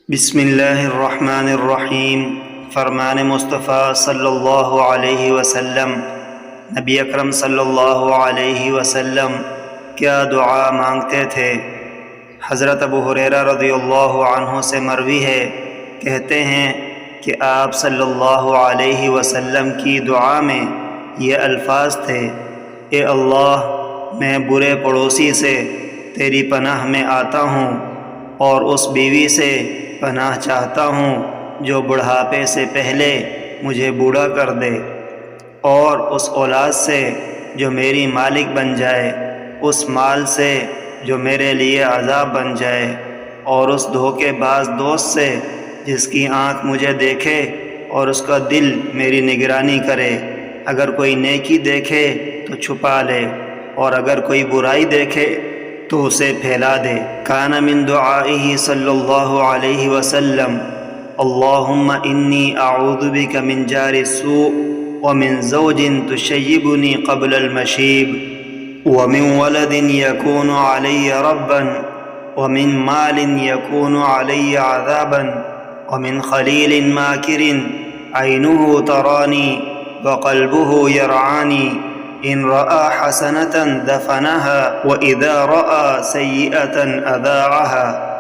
بسم اللہ الرحمن الرحیم۔ فرمان مصطفیٰ صلی اللہ علیہ وسلم۔ نبی اکرم صلی اللہ علیہ وسلم کیا دعا مانگتے تھے؟ حضرت ابو ہریرہ رضی اللہ عنہ سے مروی ہے، کہتے ہیں کہ آپ صلی اللہ علیہ وسلم کی دعا میں یہ الفاظ تھے: اے اللہ، میں برے پڑوسی سے تیری پناہ میں آتا ہوں، اور اس بیوی سے پناہ چاہتا ہوں جو بڑھاپے سے پہلے مجھے بوڑھا کر دے، اور اس اولاد سے جو میری مالک بن جائے، اس مال سے جو میرے لیے عذاب بن جائے، اور اس دھوکے باز دوست سے جس کی آنکھ مجھے دیکھے اور اس کا دل میری نگرانی کرے۔ اگر کوئی نیکی دیکھے تو چھپا لے، اور اگر کوئی برائی دیکھے تو اسے پھیلا دے۔ کان من دعائہ صلی اللہ علیہ وسلم: اللہم انی اعوذ بک من جار السوء، ومن زوج تشیبنی قبل المشیب، ومن ولد یکون علی ربا، ومن مال یکون علی عذابا، ومن خلیل ماکر عینہ ترانی وقلبہ یرعانی، ان رأى حسنة دفنها وإذا رأى سيئة أذاعها۔